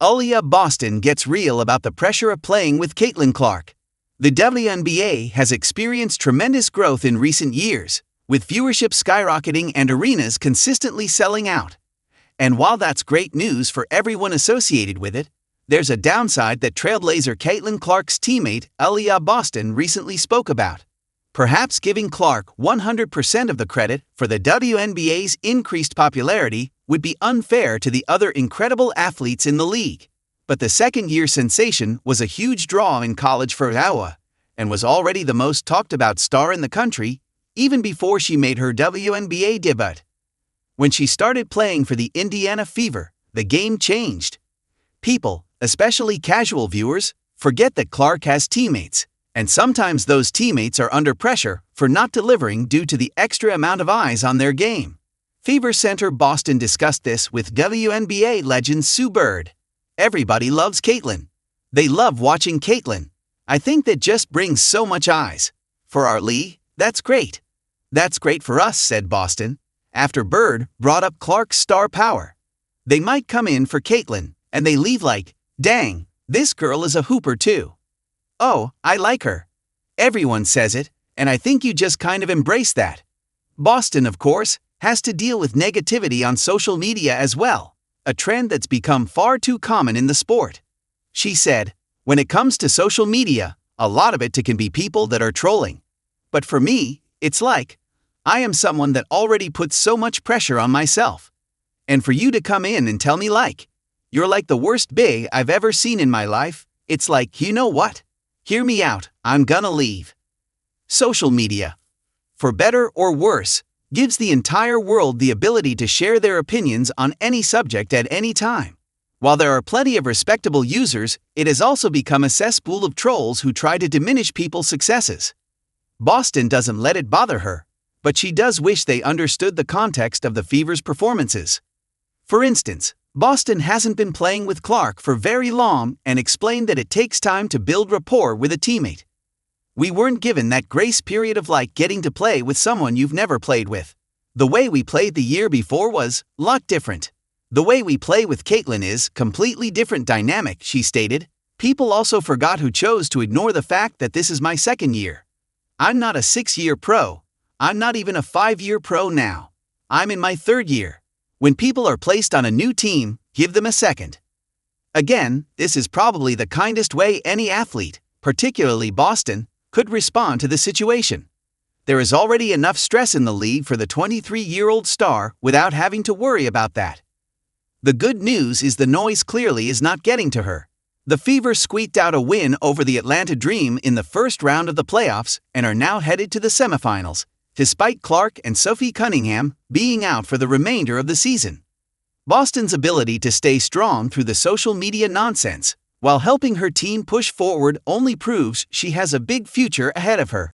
Aliyah Boston gets real about the pressure of playing with Caitlin Clark. The WNBA has experienced tremendous growth in recent years, with viewership skyrocketing and arenas consistently selling out. And while that's great news for everyone associated with it, there's a downside that trailblazer Caitlin Clark's teammate Aliyah Boston recently spoke about. Perhaps giving Clark 100% of the credit for the WNBA's increased popularity would be unfair to the other incredible athletes in the league. But the second-year sensation was a huge draw in college for Aliyah, and was already the most talked-about star in the country, even before she made her WNBA debut. When she started playing for the Indiana Fever, the game changed. People, especially casual viewers, forget that Clark has teammates, and sometimes those teammates are under pressure for not delivering due to the extra amount of eyes on their game. Fever center Boston discussed this with WNBA legend Sue Bird. Everybody loves Caitlin. They love watching Caitlin. I think that just brings so much eyes. For our league, that's great. That's great for us, said Boston, after Bird brought up Clark's star power. They might come in for Caitlin, and they leave like, dang, this girl is a hooper too. Oh, I like her. Everyone says it, and I think you just kind of embrace that. Boston, of course, has to deal with negativity on social media as well, a trend that's become far too common in the sport. She said, when it comes to social media, a lot of it can be people that are trolling. But for me, it's like, I am someone that already puts so much pressure on myself. And for you to come in and tell me like, you're like the worst big I've ever seen in my life, it's like, you know what? Hear me out, I'm gonna leave. Social media, for better or worse, gives the entire world the ability to share their opinions on any subject at any time. While there are plenty of respectable users, it has also become a cesspool of trolls who try to diminish people's successes. Boston doesn't let it bother her, but she does wish they understood the context of the Fever's performances. For instance, Boston hasn't been playing with Clark for very long and explained that it takes time to build rapport with a teammate. We weren't given that grace period of like getting to play with someone you've never played with. The way we played the year before was a lot different. The way we play with Caitlin is completely different dynamic, she stated. People also forgot who chose to ignore the fact that this is my second year. I'm not a 6-year pro. I'm not even a 5-year pro now. I'm in my 3rd year. When people are placed on a new team, give them a second. Again, this is probably the kindest way any athlete, particularly Boston, could respond to the situation. There is already enough stress in the league for the 23-year-old star without having to worry about that. The good news is the noise clearly is not getting to her. The Fever squeaked out a win over the Atlanta Dream in the first round of the playoffs and are now headed to the semifinals, despite Clark and Sophie Cunningham being out for the remainder of the season. Boston's ability to stay strong through the social media nonsense, while helping her team push forward, only proves she has a big future ahead of her.